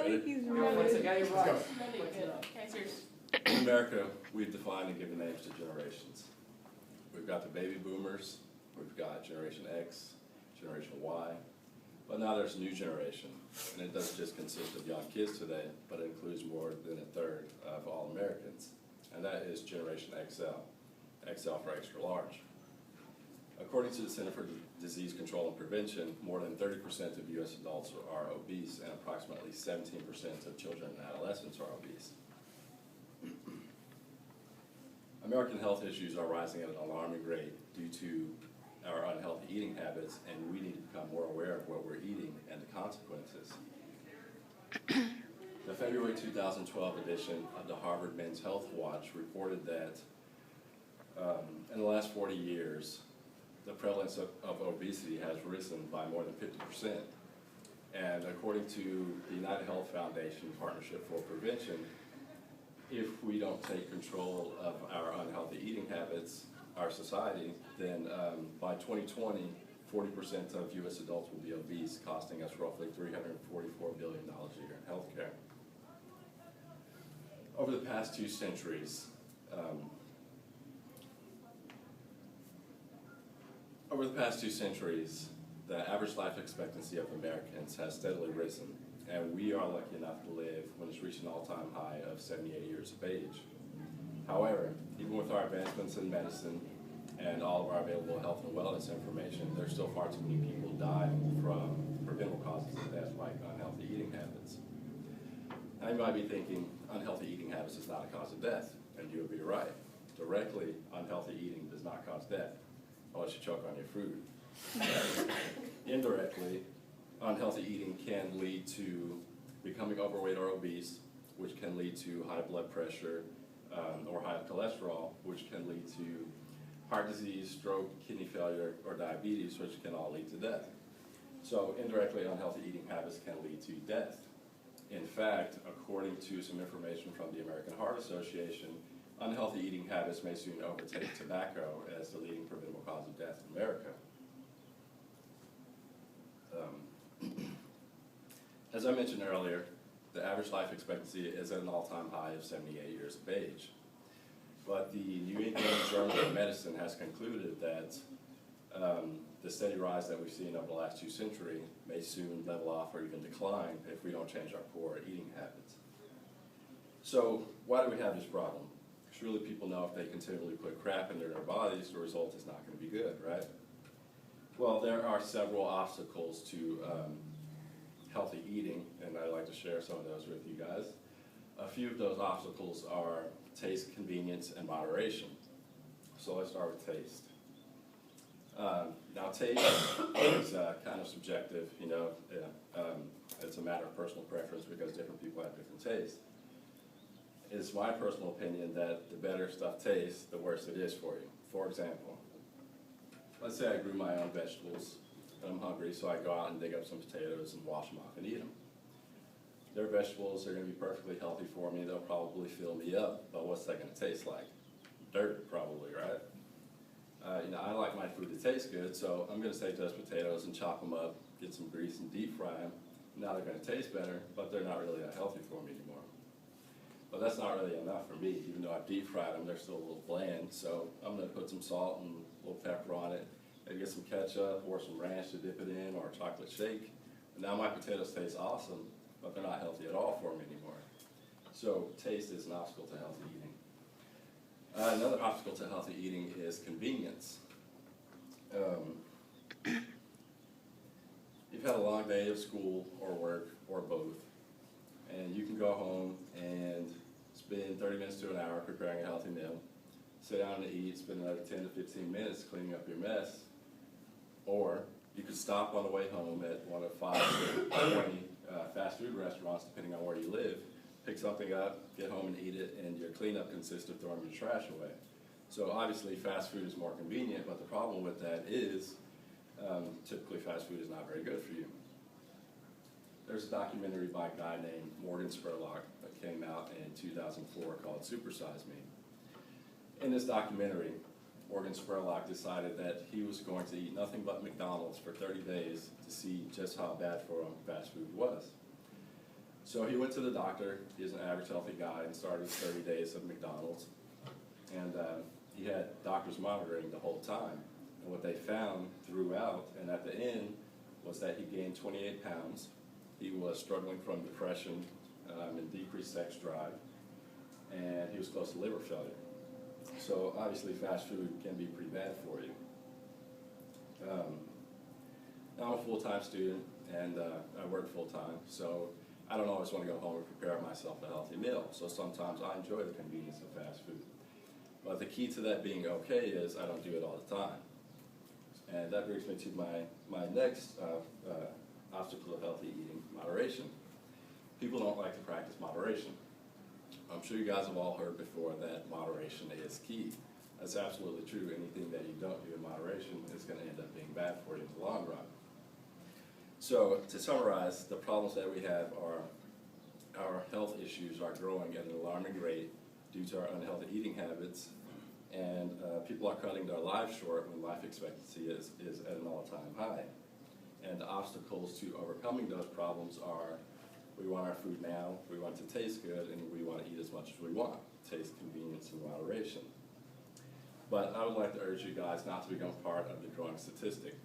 Ready? He's Once really. again, Let's go. Okay, In America, we've defined and given names to generations. We've got the baby boomers, we've got Generation X, Generation Y, but now there's a new generation, and it doesn't just consist of young kids today, but it includes more than a third of all Americans, and that is Generation XL, XL for extra large. According to the Center for Disease Control and Prevention, more than 30% of U.S. adults are obese, and approximately 17% of children and adolescents are obese. American health issues are rising at an alarming rate due to our unhealthy eating habits, and we need to become more aware of what we're eating and the consequences. The February 2012 edition of the Harvard Men's Health Watch reported that in the last 40 years, the prevalence of obesity has risen by more than 50%. And according to the United Health Foundation Partnership for Prevention, if we don't take control of our unhealthy eating habits, our society, then by 2020, 40% of U.S. adults will be obese, costing us roughly $344 billion a year in healthcare. Over the past 2 centuries, the average life expectancy of Americans has steadily risen, and we are lucky enough to live when it's reached an all-time high of 78 years of age. However, even with our advancements in medicine and all of our available health and wellness information, there's still far too many people dying from preventable causes of death like unhealthy eating habits. Now you might be thinking, unhealthy eating habits is not a cause of death, and you would be right. Directly, unhealthy eating does not cause death, unless you choke on your food. Indirectly, unhealthy eating can lead to becoming overweight or obese, which can lead to high blood pressure or high cholesterol, which can lead to heart disease, stroke, kidney failure, or diabetes, which can all lead to death. So indirectly, unhealthy eating habits can lead to death. In fact, according to some information from the American Heart Association, unhealthy eating habits may soon overtake tobacco as the leading preventable cause of death in America. As I mentioned earlier, the average life expectancy is at an all-time high of 78 years of age. But the New England Journal of Medicine has concluded that the steady rise that we've seen over the last 2 centuries may soon level off or even decline if we don't change our poor eating habits. So why do we have this problem? Because really people know if they continually put crap into their bodies, the result is not going to be good, right? Well, there are several obstacles to healthy eating, and I'd like to share some of those with you guys. A few of those obstacles are taste, convenience, and moderation. So let's start with taste. Now, taste is kind of subjective, you know. It's a matter of personal preference because different people have different tastes. It's my personal opinion that the better stuff tastes, the worse it is for you. For example, let's say I grew my own vegetables, and I'm hungry, so I go out and dig up some potatoes and wash them off and eat them. They're vegetables, they're going to be perfectly healthy for me, they'll probably fill me up, but what's that going to taste like? Dirt, probably, right? You know, I like my food to taste good, so I'm going to take those potatoes and chop them up, get some grease and deep fry them. Now they're going to taste better, but they're not really that healthy for me anymore. But that's not really enough for me. Even though I've deep fried them, they're still a little bland, so I'm going to put some salt and a little pepper on it, maybe get some ketchup or some ranch to dip it in, or a chocolate shake. And now my potatoes taste awesome, but they're not healthy at all for me anymore. So taste is an obstacle to healthy eating. Another obstacle to healthy eating is convenience. You've had a long day of school or work or both, and you can go home and spend 30 minutes to an hour preparing a healthy meal, sit down and eat, spend another 10 to 15 minutes cleaning up your mess, or you could stop on the way home at one of 5 to 20 fast food restaurants, depending on where you live, pick something up, get home and eat it, and your cleanup consists of throwing your trash away. So obviously fast food is more convenient, but the problem with that is typically fast food is not very good for you. There's a documentary by a guy named Morgan Spurlock that came out in 2004 called Super Size Me. In this documentary, Morgan Spurlock decided that he was going to eat nothing but McDonald's for 30 days to see just how bad for him fast food was. So he went to the doctor. He's an average healthy guy and started his 30 days of McDonald's. And he had doctors monitoring the whole time. And what they found throughout and at the end was that he gained 28 pounds. He was struggling from depression and decreased sex drive, and he was close to liver failure. So obviously fast food can be pretty bad for you. Now I'm a full-time student, and I work full-time, so I don't always want to go home and prepare myself a healthy meal. So sometimes I enjoy the convenience of fast food. But the key to that being okay is I don't do it all the time. And that brings me to my next obstacle of healthy eating, moderation. People don't like to practice moderation. I'm sure you guys have all heard before that moderation is key. That's absolutely true. Anything that you don't do in moderation is going to end up being bad for you in the long run. So to summarize, the problems that we have are our health issues are growing at an alarming rate due to our unhealthy eating habits, and people are cutting their lives short when life expectancy is at an all-time high. And the obstacles to overcoming those problems are we want our food now, we want it to taste good, and we want to eat as much as we want. Taste, convenience, and moderation. But I would like to urge you guys not to become part of the growing statistic.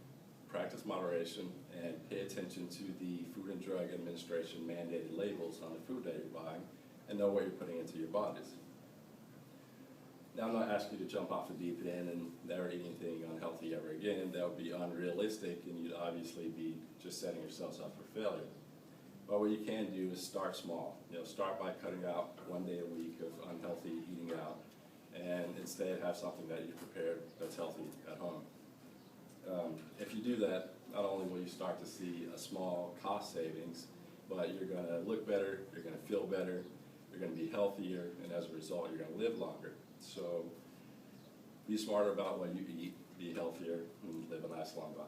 Practice moderation and pay attention to the Food and Drug Administration mandated labels on the food that you're buying and know what you're putting into your bodies. Now, I'm not asking you to jump off the deep end and never eat anything unhealthy ever again. That would be unrealistic, and you'd obviously be just setting yourselves up for failure. But what you can do is start small. Start by cutting out 1 day a week of unhealthy eating out, and instead have something that you prepared that's healthy at home. If you do that, not only will you start to see a small cost savings, but you're going to look better, you're going to feel better, you're going to be healthier, and as a result, you're going to live longer. So be smarter about what you eat, be healthier, and live a nice long life.